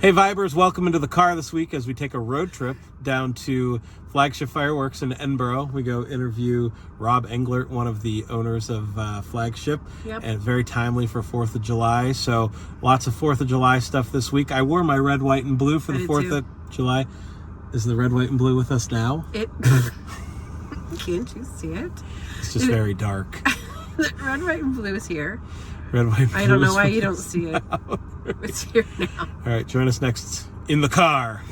Hey Vibers, welcome into the car this week as we take a road trip down to Flagship Fireworks in Edinburgh. We go interview Rob Englert, one of the owners of Flagship, and very timely for 4th of July. So lots of 4th of July stuff this week. I wore my red, white, and blue for the 4th of July. Is the red, white, and blue with us now? Can't you see it? It's just very dark. The red, white, and blue is here. Red, white, and blue. I don't know why you don't see it. It's here now. All right, join us next in the car.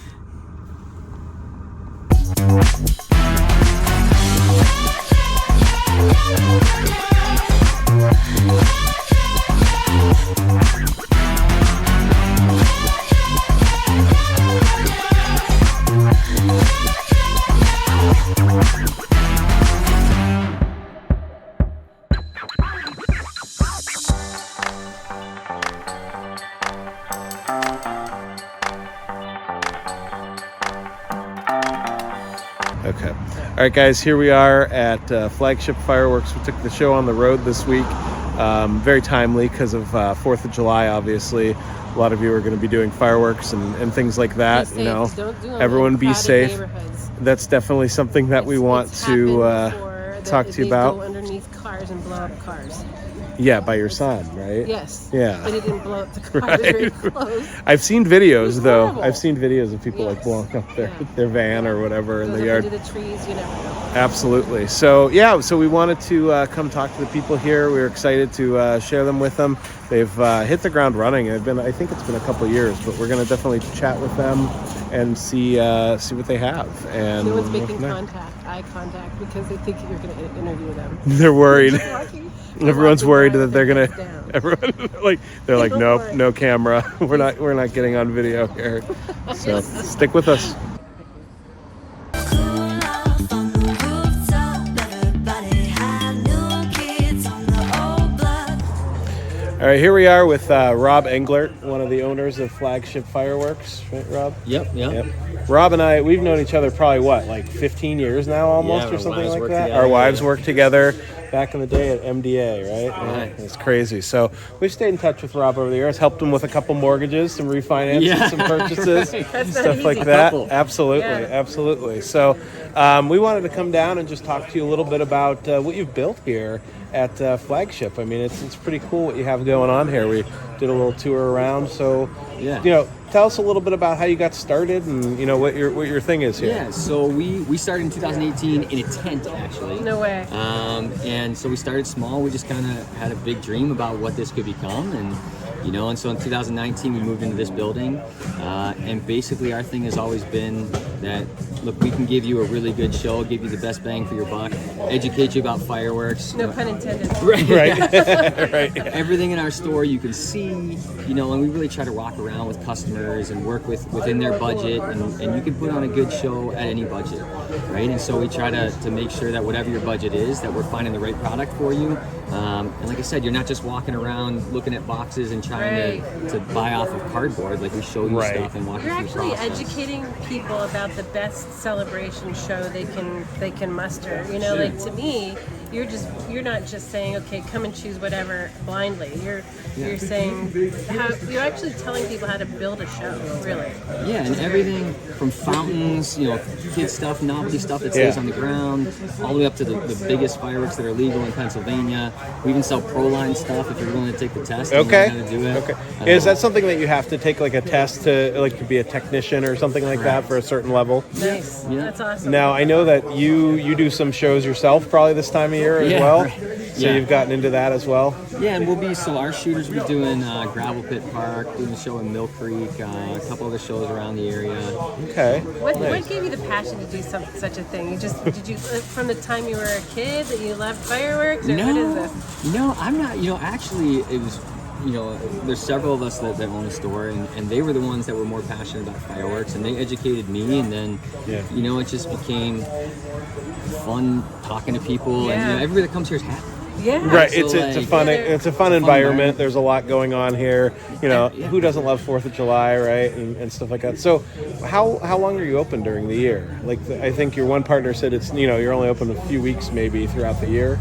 Okay. All right, guys, here we are at Flagship Fireworks. We took the show on the road this week. Very timely because of 4th of July, obviously. A lot of you are going to be doing fireworks and things like that. Be safe. Don't do them everyone in be crowded safe. neighborhoods. That's definitely something that we want to talk to you about. Go underneath cars and blow up cars. Yeah, by your son, right? Yes. Yeah. But it didn't blow up the car. Right. It was very close. I've seen videos, though. Horrible. I've seen videos of people like blowing up their van or whatever in the yard. Into the trees, you never know. Absolutely. So we wanted to come talk to the people here. We were excited to share them with them. They've hit the ground running. I think it's been a couple of years, but we're going to definitely chat with them and see what they have. And no one's making eye contact, because they think you're going to interview them. They're worried. Everyone's worried that they're gonna. They're like, nope, no camera. We're not getting on video here. So stick with us. All right, here we are with Rob Englert, one of the owners of Flagship Fireworks, right, Rob? Yep. Rob and I, we've known each other probably 15 years now, almost, or something like that. Our wives worked together back in the day at MDA, right? Right. It's crazy. So we've stayed in touch with Rob over the years, helped him with a couple mortgages, some refinances, some purchases, stuff like that. Absolutely. So we wanted to come down and just talk to you a little bit about what you've built here at Flagship. I mean, it's pretty cool what you have going on here. We did a little tour around. So, tell us a little bit about how you got started and what your thing is here. Yeah, so we started in 2018 in a tent, actually. No way. And so we started small. We just kind of had a big dream about what this could become, and so in 2019 we moved into this building, and basically our thing has always been that, look, we can give you a really good show, give you the best bang for your buck, educate you about fireworks. No pun intended. Right. Right. Everything in our store you can see, and we really try to rock around with customers and work within their budget, and you can put on a good show at any budget, right? And so we try to make sure that whatever your budget is, that we're finding the right product for you. And like I said, you're not just walking around looking at boxes and trying to buy off of cardboard. Like, we show you stuff and walk you through the process. You're actually educating people about the best celebration show they can muster. Like, to me, you're not just saying, okay, come and choose whatever blindly. You're saying you're actually telling people how to build a show, really. Yeah, and everything from fountains, kid stuff, novelty stuff that stays on the ground, all the way up to the biggest fireworks that are legal in Pennsylvania. We even sell pro-line stuff if you're willing to take the test and learn how to do it. Okay. Is that something that you have to take, like a test to be a technician or something like that for a certain level? Nice. Yeah. That's awesome. Now, I know that you do some shows yourself probably this time of year as well. Right. So you've gotten into that as well? Yeah, and our shooters will be doing Gravel Pit Park, doing a show in Mill Creek, a couple other shows around the area. Okay. What gave you the passion to do such a thing? Did you from the time you were a kid that you loved fireworks, or what is this? No, I'm not. Actually, it was. There's several of us that own a store, and they were the ones that were more passionate about fireworks, and they educated me, and then, it just became fun talking to people, and everybody that comes here is happy. Yeah. Right. So it's a fun environment. There's a lot going on here. Who doesn't love 4th of July, right? And stuff like that. So how long are you open during the year? I think your one partner said it's, you're only open a few weeks maybe throughout the year.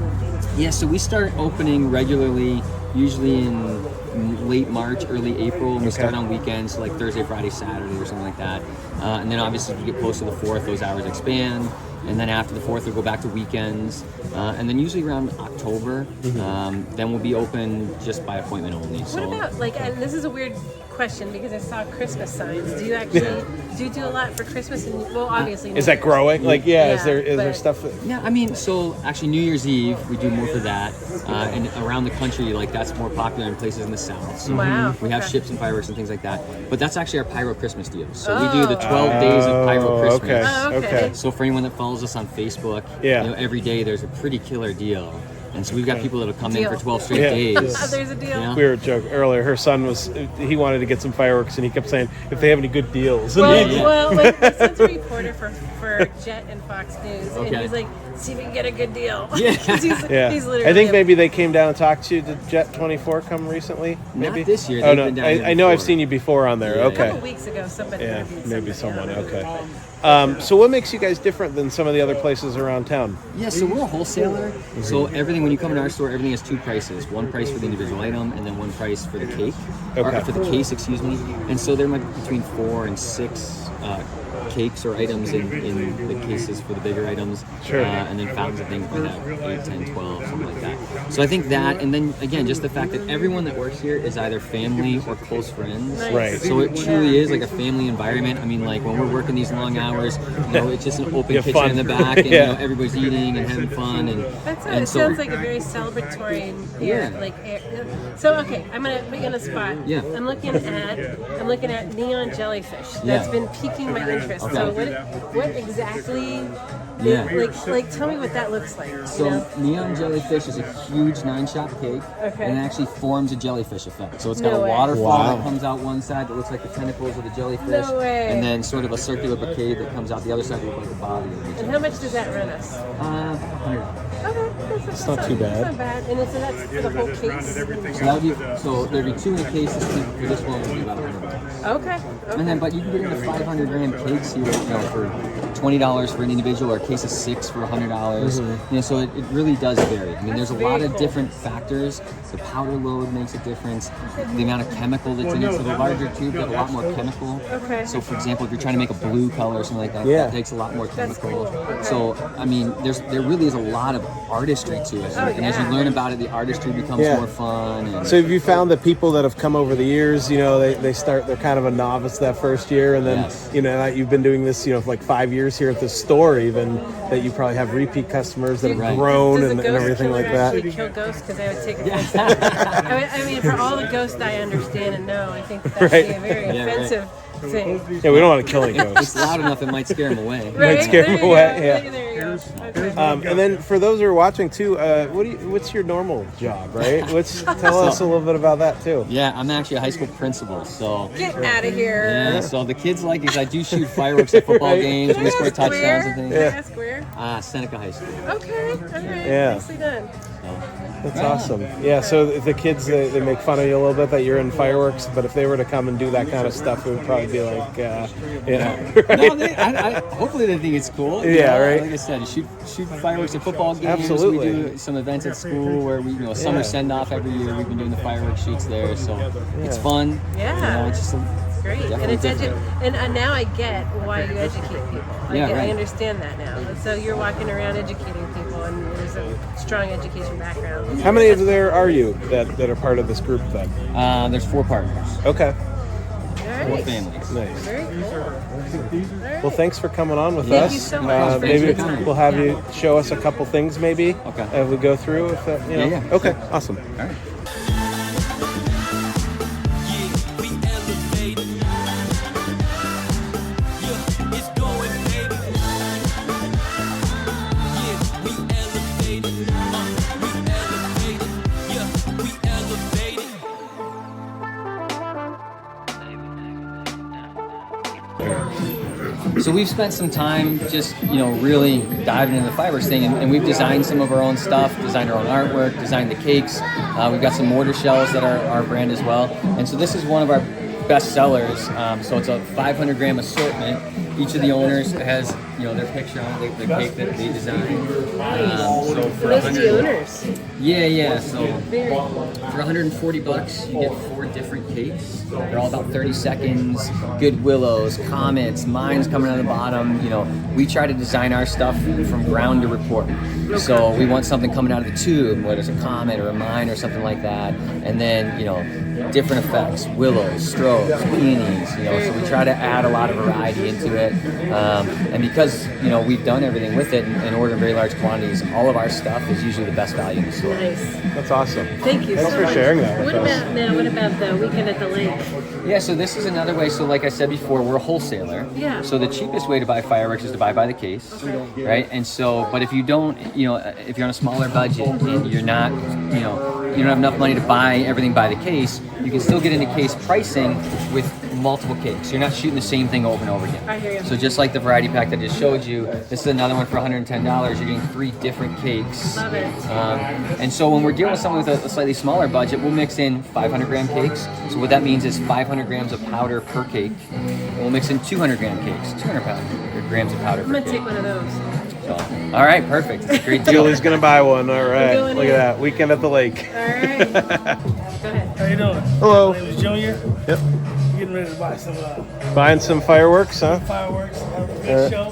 Yeah, so we start opening regularly, usually in late March, early April, and we start on weekends, like Thursday, Friday, Saturday, or something like that. And then obviously, if you get close to the 4th, those hours expand. And then after the 4th, we'll go back to weekends. And then usually around October, then we'll be open just by appointment only. So. What about, like, and this is a weird question because I saw Christmas signs. Do you actually do a lot for Christmas? And, well, obviously. Is that growing? Like, is there stuff? Yeah, I mean, so actually New Year's Eve, we do more for that. And around the country, like, that's more popular in places in the South. So we have ships and fireworks and things like that. But that's actually our Pyro Christmas deal. So we do the 12 days of Pyro Christmas. Okay. So for anyone that follows us on Facebook, every day there's a pretty killer deal. And so we've got people that'll come in for 12 straight days. There's a deal. Yeah. We were joking earlier. Her son he wanted to get some fireworks, and he kept saying, if they have any good deals. Well, like, my son's a reporter for Jet and Fox News, and he's like, see if we can get a good deal. Yeah. He's literally I think maybe they came down and talked to you. Did Jet 24 come recently? Maybe? Not this year. Oh, no. Been down here I know I've before. seen you before on there. A Okay. couple weeks ago, somebody interviewed Maybe somebody someone. on it. Okay. So what makes you guys different than some of the other places around town? Yeah, so we're a wholesaler. So everything, when you come to our store, everything has 2 prices. One price for the individual item, and then one price for the cake. Or for the case, excuse me. And so there might be between 4 and 6 cakes or items in the cases for the bigger items. Sure. And then fountains and things might have 8, 10, 12, something like that. So I think that, and then again, just the fact that everyone that works here is either family or close friends. Nice. Right. So it truly is like a family environment. I mean, like when we're working these long hours, it's just an open kitchen fun. in the back, and everybody's eating and having fun. And It sounds like a very celebratory So okay, I'm gonna put you on the spot. Yeah. I'm looking at neon jellyfish. That's been piquing my interest. Okay. So what exactly? Like tell me what that looks like. So neon jellyfish is a huge 9-shot cake, Okay. and it actually forms a jellyfish effect. So it's got No a way. waterfall that comes out one side that looks like the tentacles of the jellyfish, No way. and then sort of a circular bouquet that comes out the other side that looks like the body of the jellyfish. And how much does that run us? $100. Okay, that's not too bad. That's not bad. And that's for the whole case. So there'd be 2 in a case. For this one would be about $100. Okay. And then, but you can get into 500-gram cakes here, for $20 for an individual, or a case of 6 for $100. So it really does vary. I mean, there's a lot of different factors. The powder load makes a difference. The amount of chemical that's in it. So the larger tube have a lot more chemical. Okay. So for example, if you're trying to make a blue color or something like that, that takes a lot more chemical. Cool. Okay. So I mean, there really is a lot of artistry to it. And as you learn about it, the artistry becomes more fun. And, So have you found that people that have come over the years, they're kind of a novice that first year, and then you've been doing this, for like 5 years here at the store, even that you probably have repeat customers that have grown Does and everything like that. Actually kill ghosts? Because I would take offense to that. I mean, for all the ghosts I understand and know, I think that's a very offensive thing. Yeah, we don't want to kill any it's ghosts. loud enough, it might scare them away. Right? Might scare them away. There you go. Okay. And then for those who are watching too, what's your normal job, right? Tell us a little bit about that too. Yeah, I'm actually a high school principal, so Get out of here. yeah. So the kids like it 'cause I do shoot fireworks at football games, we score touchdowns and things. Can I ask where? Seneca High School. Okay. All right. Yeah. Nicely done. That's awesome. Yeah, so the kids, they make fun of you a little bit that you're in fireworks, but if they were to come and do that kind of stuff, it would probably be like, No, hopefully they think it's cool. Right. Like I said, you shoot fireworks at football games. Absolutely. We do some events at school where we, summer send-off every year. We've been doing the fireworks shoots there, so it's fun. Yeah. It's just Great. And definitely it's different. and now I get why you educate people. I understand that now. So you're walking around educating people, and there's a strong education background. How many of there are you that are part of this group then? There's 4 partners. Okay. All 4 right. families. Nice. Very cool. All right. Well, thanks for coming on with Thank us. you so much. Maybe Thanks for coming. we'll have you show us a couple things, maybe. Okay. As we go through. If that, Yeah. Okay. Awesome. All right. So we've spent some time just, really diving into the fireworks thing, and we've designed some of our own stuff, designed our own artwork, designed the cakes. We've got some mortar shells that are our brand as well. And so this is one of our best sellers. So it's a 500 gram assortment. Each of the owners has, their picture on it, the cake that they designed. So for Those are the owners. Yeah. So for $140, you get 4 different cakes. They're all about 30 seconds. Good willows, comets, mines coming out of the bottom. We try to design our stuff from ground to report. So we want something coming out of the tube, whether it's a comet or a mine or something like that. And then, different effects, willows, strobes, peonies. So we try to add a lot of variety into it. And because, we've done everything with it and order in very large quantities, all of our stuff is usually the best value in the store. Nice. That's awesome. Thank you Thanks so for much. sharing that with us. What about the weekend at the lake? Yeah, so this is another way. So like I said before, we're a wholesaler. Yeah. So the cheapest way to buy fireworks is to buy by the case, right? And so, but if you don't, if you're on a smaller budget and you're not, you don't have enough money to buy everything by the case, you can still get into case pricing with multiple cakes. You're not shooting the same thing over and over again. I hear you. So just like the variety pack that I just showed you, this is another one for $110. You're getting 3 different cakes. Love it. And so when we're dealing with someone with a slightly smaller budget, we'll mix in 500 gram cakes. So what that means is 500 grams of powder per cake. And we'll mix in 200 gram cakes, 200 grams of powder I'm per gonna cake. take one of those. So, all right, perfect. It's a great deal. Julie's gonna buy one. All right, going look in. at that weekend at the lake. All right. Go ahead. How you doing? Hello. My name is Junior. Yep. Getting ready to buy some Buying some fireworks, huh? fireworks. Have a good show.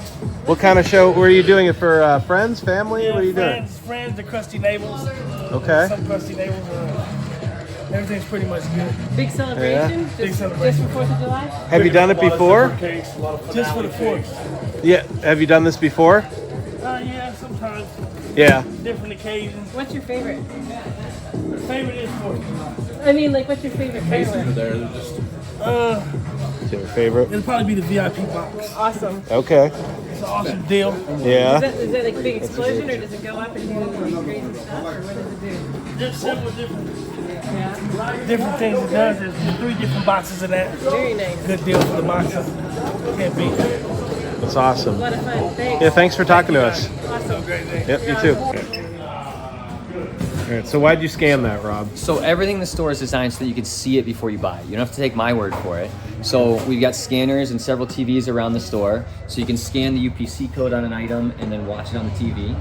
What kind of show? Were you doing it for friends, family? What are you doing? Friends, the crusty neighbors. Okay. Some crusty neighbors. Everything's pretty much good. Big celebration? Yeah. Big Just celebration. for 4th of July? Have you done it before? Just for the 4th. Yeah. Have you done this before? Yeah, sometimes. Yeah. Different occasions. What's your favorite? Favorite is 4th. I mean, like, what's your favorite firework? What's your favorite? It'll probably be the VIP box. Awesome. Okay. It's an awesome deal. Yeah. Is that like a big explosion, or does it go up and do like crazy stuff, or what does it do? There's several different Yeah. things it does. There's 3 different boxes of that. Very nice. Good deal for the boxes. Can't beat it. That's A awesome. lot of fun. Thanks. Yeah. Thanks for talking to us. Awesome. Great day. Yep. You too. All right. So why'd you scan that, Rob? So everything in the store is designed so that you can see it before you buy it. You don't have to take my word for it. So we've got scanners and several TVs around the store, so you can scan the UPC code on an item and then watch it on the TV.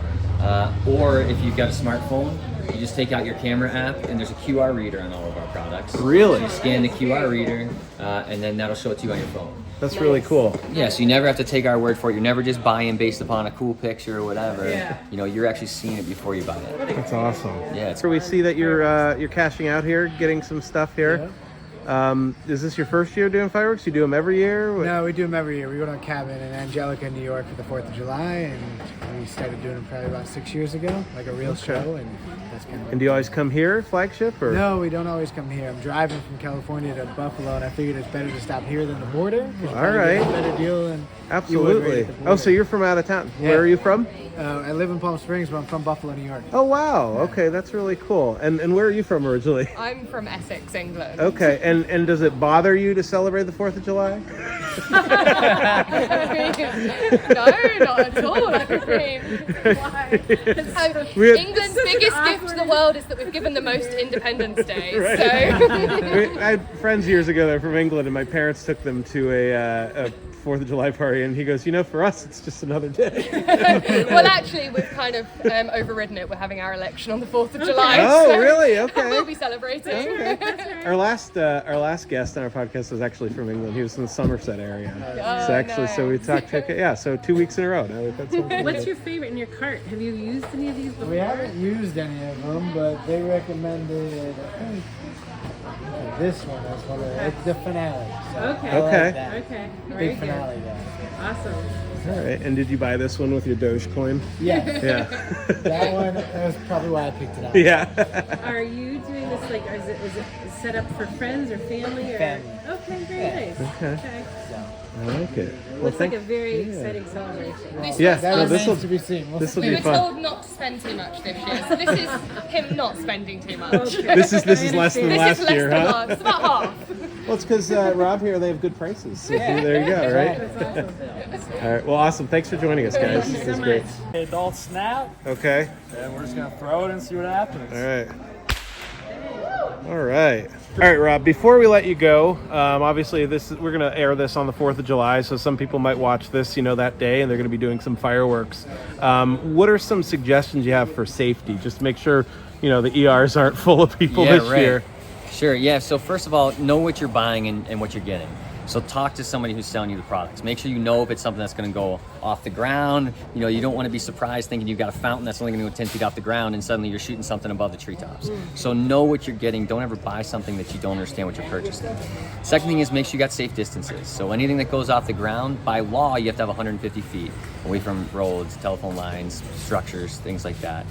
Or if you've got a smartphone, you just take out your camera app and there's a QR reader on all of our products. Really? You scan the QR reader and then that'll show it to you on your phone. That's really cool. Yeah, so you never have to take our word for it. You're never just buying based upon a cool picture or whatever. Yeah. You're actually seeing it before you buy it. That's awesome. Yeah, it's So we see that you're cashing out here, getting some stuff here. Is this your first year doing fireworks? You do them every year? No, we do them every year. We go to a cabin in Angelica, New York for the 4th of July, and we started doing them probably about 6 years ago, like a real show, and that's kind of And do you always come here, flagship, or? No, we don't always come here. I'm driving from California to Buffalo, and I figured it's better to stop here than the border. 'Cause you probably right. get a better deal than you would right Absolutely. at the Oh, border. so you're from out of town. Yeah. Where are you from? I live in Palm Springs, but I'm from Buffalo, New York. Oh, wow. Okay, that's really cool. And where are you from originally? I'm from Essex, England. Okay, and does it bother you to celebrate the 4th of July? No, not at all. I mean, why? We had- England's biggest gift to the world is that we've given the most Independence Day. I had friends years ago that were from England, and my parents took them to a 4th of July party, and he goes, for us, it's just another day. Well, actually, we've kind of overridden it. We're having our election on the 4th of July. Oh, so really? Okay. We'll be celebrating. Our last guest on our podcast was actually from England. He was in the Somerset area. Oh, So actually, so we talked. So 2 weeks in a row. Now that's What's your favorite in your cart? Have you used any of these before? We haven't used any of them, but they recommended, I think, this one as one of the, it's the finale. So Okay. I like Okay. that. Okay. Very Big good. finale guy. Awesome. All right. And did you buy this one with your Dogecoin? Yeah, Yeah. that one, that was probably why I picked it out. Yeah. Are you doing this like, is it set up for friends or family? Or? Family. Okay, very nice. Okay. I like it. Well, Looks like a very exciting celebration. This Yeah. was That No, us. this remains to be seen. We'll this will see. We be were fun. told not to spend too much this year, so this is him not spending too much. This is less than This last is less year, than huh? half. It's about half. Well, it's because Rob here, they have good prices. So there you go, right? All right. Well, awesome. Thanks for joining us, guys. Thank you This so is great. much. Adult snap, Okay. and we're just gonna throw it and see what happens. All right. All right, Rob. Before we let you go, obviously we're going to air this on the 4th of July, so some people might watch this, that day, and they're going to be doing some fireworks. What are some suggestions you have for safety? Just to make sure, the ERs aren't full of people this year. Sure. Yeah. So first of all, know what you're buying and what you're getting. So talk to somebody who's selling you the products. Make sure you know if it's something that's going to go off the ground. You don't want to be surprised thinking you've got a fountain that's only going to go 10 feet off the ground and suddenly you're shooting something above the treetops. So know what you're getting. Don't ever buy something that you don't understand what you're purchasing. Second thing is make sure you got safe distances. So anything that goes off the ground, by law, you have to have 150 feet away from roads, telephone lines, structures, things like that.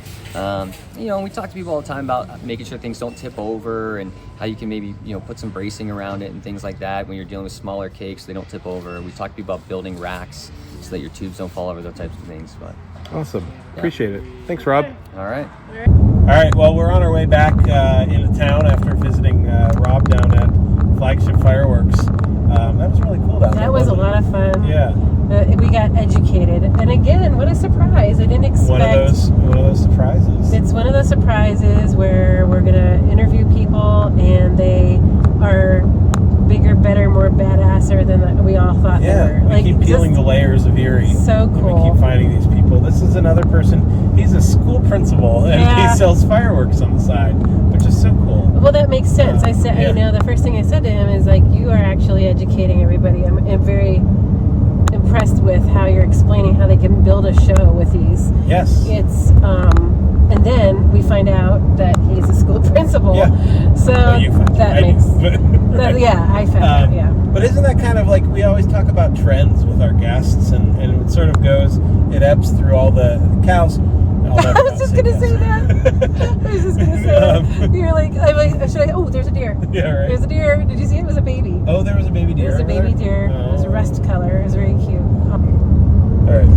We talk to people all the time about making sure things don't tip over and how you can maybe, put some bracing around it and things like that when you're dealing with smaller cakes so they don't tip over. We talk to people about building racks so that your tubes don't fall over, those types of things. But awesome. Appreciate it. Thanks, Rob. All right. All right. Well, we're on our way back into town after visiting Rob down at Flagship Fireworks. That was really cool down there. That was a lot of fun. Yeah. We got educated, and again, what a surprise! I didn't expect. One of those surprises. It's one of those surprises where we're gonna interview people, and they are bigger, better, more badasser than we all thought they were. We keep peeling the layers of Erie. So cool. And we keep finding these people. This is another person. He's a school principal, and he sells fireworks on the side, which is so cool. Well, that makes sense. I said, the first thing I said to him is like, you are actually educating everybody. I'm very impressed with how you're explaining how they can build a show with these. Yes. It's and then we find out that he's a school principal. Yeah. So that makes I found out. Yeah. But isn't that kind of like, we always talk about trends with our guests, and it sort of goes, it ebbs through all the cows. I was just going to say that. You're like, there's a deer. Yeah, right. There's a deer. Did you see it? It was a baby. Oh, there was a baby deer. There was a baby deer. Oh. It was a rust color. It was very cute. All right.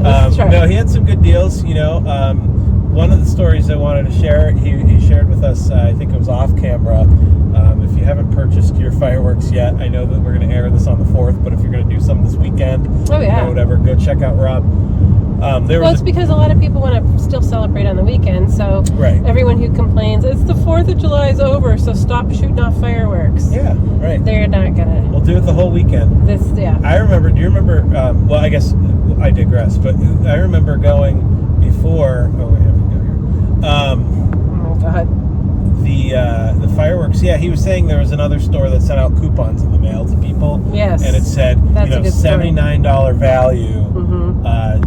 Let's try. No, he had some good deals. One of the stories I wanted to share, he shared with us, I think it was off camera. If you haven't purchased your fireworks yet, I know that we're going to air this on the 4th, but if you're going to do some this weekend, whatever, go check out Rob. It's because a lot of people want to still celebrate on the weekend, so everyone who complains, it's the 4th of July is over, so stop shooting off fireworks. Yeah, right. They're not going to. We'll do it the whole weekend. Do you remember, well, I guess I digress, but I remember going before, we have to go here. Oh, God. The fireworks, he was saying there was another store that sent out coupons in the mail to people. Yes. And it said, $79 value,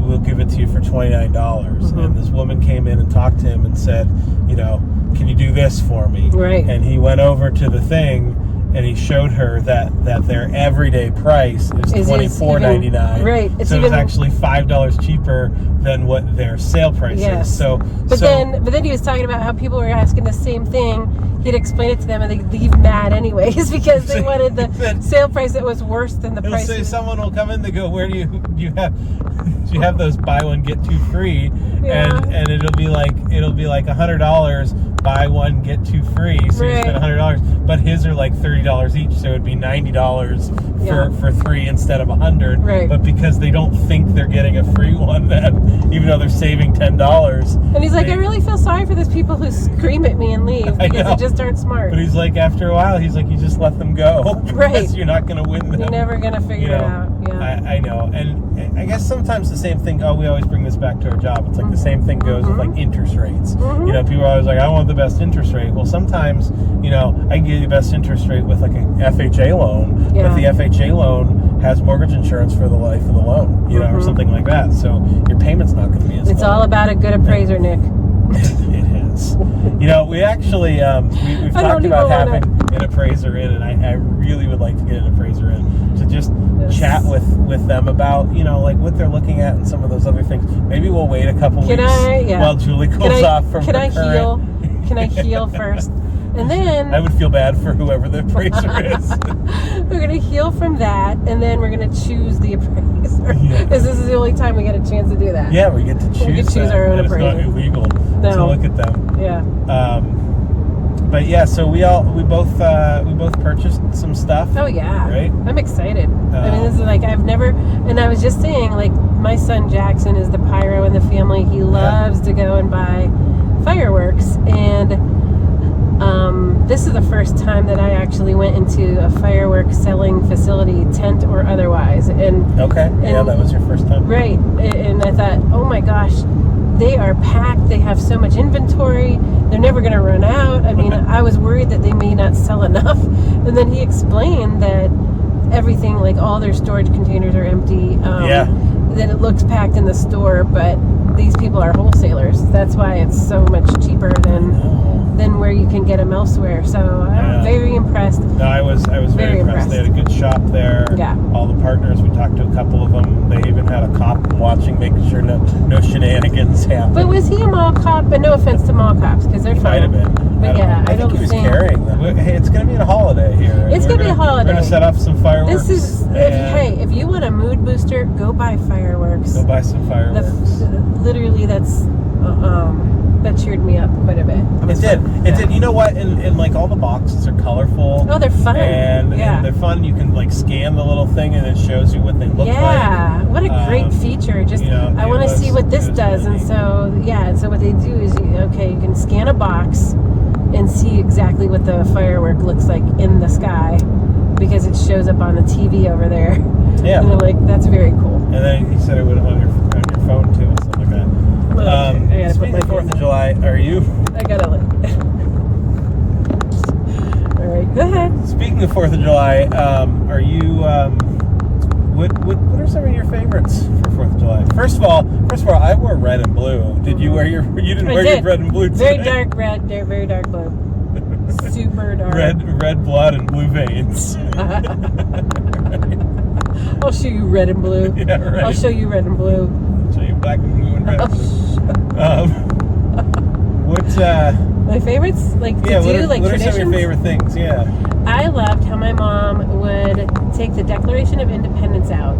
we'll give it to you for $29. And this woman came in and talked to him and said, can you do this for me? Right. And he went over to the thing and he showed her that their everyday price is $24.99. Right. It's actually $5 cheaper than what their sale price is. But then he was talking about how people were asking the same thing. He'd explain it to them and they'd leave mad anyways because they wanted the sale price that was worse than the price. He'll say someone will come in, they go, where do you have those buy one get two free? And it'll be like $100, buy one get two free, so you spend $100, but his are like $30 each, so it'd be $90 for three instead of $100. Right. But because they don't think they're getting a free one, then even though they're saving $10. And he's like, I really feel sorry for those people who scream at me and leave because they just aren't smart. But he's like, after a while, you just let them go. Because you're not going to win them. You're never going to figure it out. Yeah. I know. And I guess sometimes the same thing, we always bring this back to our job. It's like the same thing goes with like interest rates. People are always like, I want the best interest rate. Well, sometimes, I can give you the best interest rate with like an FHA loan, but the FHA loan has mortgage insurance for the life of the loan, or something like that. So your payment's not going to be as It's low. all about a good appraiser, Nick. It is. We've talked about having an appraiser in, and I really would like to get an appraiser in to just chat with them about, like what they're looking at and some of those other things. Maybe we'll wait a couple weeks while Julie cools off from her current. Can I heal first? And then I would feel bad for whoever the appraiser is. We're going to heal from that, and then we're going to choose the appraiser. Because this is the only time we get a chance to do that. Yeah, we get to choose. We can choose our own appraiser. It's not illegal to look at them. Yeah. But so we both purchased some stuff. Oh yeah. Right. I'm excited. This is like I've never, and I was just saying, like my son Jackson is the pyro in the family. He loves to go and buy fireworks, and This is the first time that I actually went into a fireworks selling facility, tent or otherwise. And yeah, that was your first time. right. And I thought, oh my gosh, they are packed. They have so much inventory. They're never going to run out. I mean, I was worried that they may not sell enough. And then he explained that everything, like all their storage containers are empty. That it looks packed in the store, but these people are wholesalers. That's why it's so much cheaper than where you can get them elsewhere. So I'm very impressed. No, I was very impressed. They had a good shop there. Yeah. All the partners, we talked to a couple of them. They even had a cop watching, making sure no shenanigans happen. But was he a mall cop? And no offense to mall cops, because they're fine. Might have been. But I think he was carrying them. Hey, it's going to be a holiday here. It's going to be a holiday. We're going to set off some fireworks. If you want a mood booster, go buy fireworks. Go buy some fireworks. Literally, that cheered me up quite a bit. It did. You know what? And like all the boxes are colorful. Oh, they're fun. And they're fun. You can like scan the little thing and it shows you what they look like. Yeah, what a great feature. Just I want to see what this does. And so what they do is you can scan a box and see exactly what the firework looks like in the sky because it shows up on the TV over there. Yeah. And they're like, that's very cool. And then he said it would on your phone too and stuff like that. Speaking of 4th of July, are you? I gotta look. All right, go ahead. Speaking of 4th of July, are you? What are some of your favorites for 4th of July? First of all, I wore red and blue. Did you wear your? You didn't wear your red and blue today. Very dark red, very dark blue. Super dark. Red blood and blue veins. I'll show you red and blue. Yeah, right. I'll show you red and blue. I'll show you black and blue and red. My favorites, like what are some of your favorite things? Yeah. I loved how my mom would take the Declaration of Independence out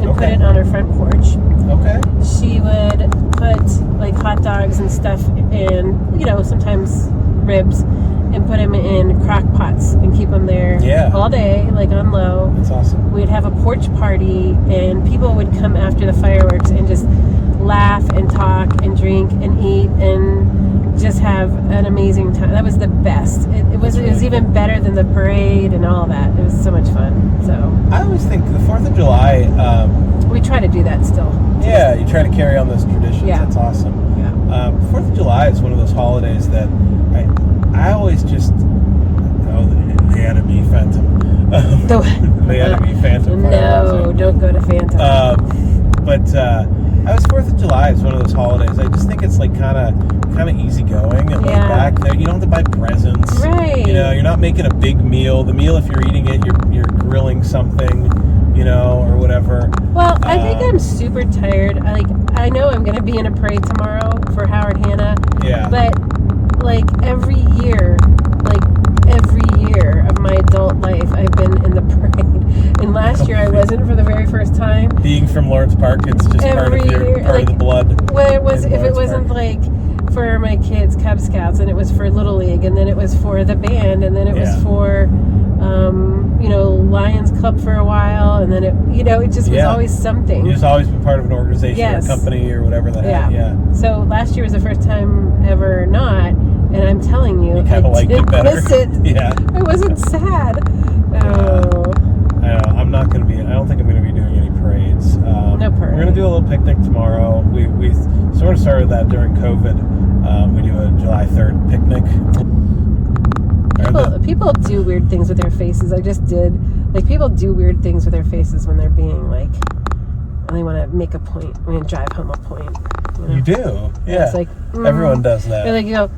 and put it on her front porch. Okay. She would put like hot dogs and stuff and sometimes ribs and put them in crock pots and keep them there all day, like on low. That's awesome. We'd have a porch party and people would come after the fireworks and just laugh and talk and drink and eat and just have an amazing time. That was the best. It was even better than the parade and all that. It was so much fun. So I always think the 4th of July. We try to do that still. Yeah, you try to carry on those traditions. Yeah. That's awesome. Yeah. 4th of July is one of those holidays that I always just the enemy Phantom. The enemy Phantom. No, don't go to Phantom. But I was 4th of July is one of those holidays. I just think it's like kind of easygoing and laid back. There, you don't have to buy presents. Right. You're not making a big meal. The meal, if you're eating it, you're grilling something. Or whatever. Well, I think I'm super tired. I know I'm going to be in a parade tomorrow for Howard Hanna. Yeah. But every year of my adult life, I've been in the parade. And last year I wasn't for the very first time. Being from Lawrence Park, it's just part of the blood. Well, it wasn't like for my kids, Cub Scouts, and it was for Little League, and then it was for the band, and then it was for Lions Club for a while, and then it just was always something. You just always been part of an organization or a company or whatever that. Yeah. So last year was the first time ever not, and I'm telling you, I didn't miss it. Yeah. I wasn't sad. Oh. I'm not going to be. I don't think I'm going to be doing any parades. No parade. We're going to do a little picnic tomorrow. We sort of started that during COVID. We do a July 3rd picnic. People do weird things with their faces. I just did. People do weird things with their faces when they're being and they want to make a point. I mean, drive home a point. You do, yeah. It's like everyone does that. Or you go,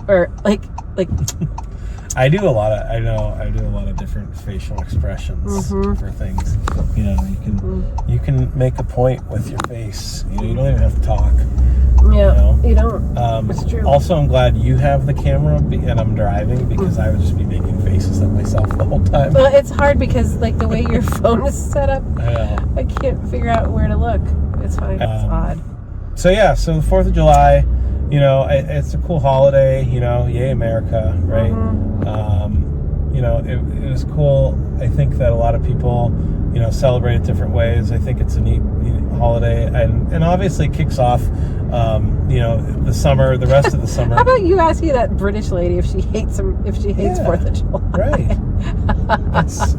or I do a lot of. I do a lot of different facial expressions for things. You can make a point with your face. You don't even have to talk. Yeah, you don't. It's true. Also, I'm glad you have the camera and I'm driving because I would just be making faces at myself the whole time. Well, it's hard because the way your phone is set up, I can't figure out where to look. It's fine. It's odd. So the 4th of July, it's a cool holiday. Yay America, right? It was cool. I think that a lot of people, celebrate it different ways. I think it's a neat holiday, and obviously kicks off, the summer, the rest of the summer. How about you asking that British lady if she hates 4th of July? Right.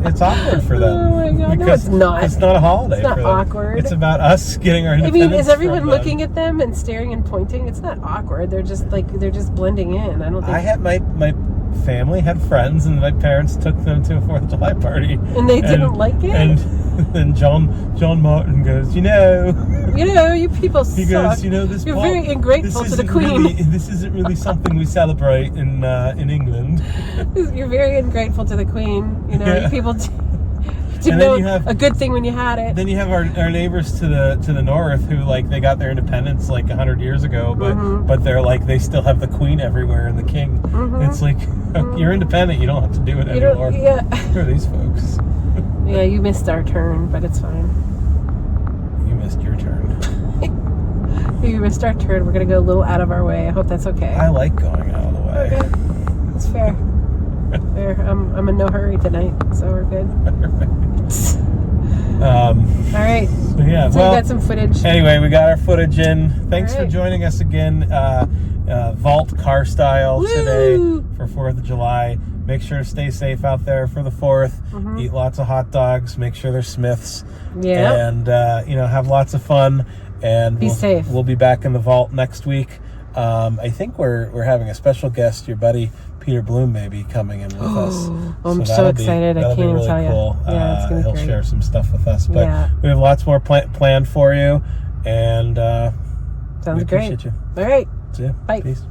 It's awkward for them. Oh my God, no, because it's not. It's not a holiday. It's not for them. awkward. It's about us getting our I independence. mean, is everyone from them. looking at them and staring and pointing? It's not awkward. They're just blending in. I don't think. I had my family had friends, and my parents took them to a 4th of July party, And they didn't like it? And then John Martin goes, you people he suck. goes, this You're Paul, very ungrateful to the Queen. This isn't really something we celebrate in England. You're very ungrateful to the Queen. You Yeah. people And didn't then know you have- a good thing when you had it. Then you have our neighbors to the north who they got their independence 100 years ago, but they're they still have the Queen everywhere and the King. It's you're independent, you don't have to do it anymore. Who are these folks? Yeah, you missed our turn, but it's fine. You missed your turn. You missed our turn. We're gonna go a little out of our way. I hope that's okay. I like going out of the way. Okay, it's fair. Fair. I'm in no hurry tonight, so we're good. All right. So yeah, So we got some footage. Anyway, we got our footage in. Thanks All for right. joining us again. Vault car style Woo! today for 4th of July. Make sure to stay safe out there for the 4th. Eat lots of hot dogs. Make sure they're Smiths. Yeah. And have lots of fun. And Be safe. We'll be back in the vault next week. I think we're having a special guest. Your buddy Peter Bloom may be coming in with us. I'm so that'll be- excited. I that'll can't be even really tell you. cool. Yeah, it's gonna be he'll great. share some stuff with us. But Yeah. we have lots more planned for you. And we Sounds great. appreciate you. All right. See ya. Bye. Peace.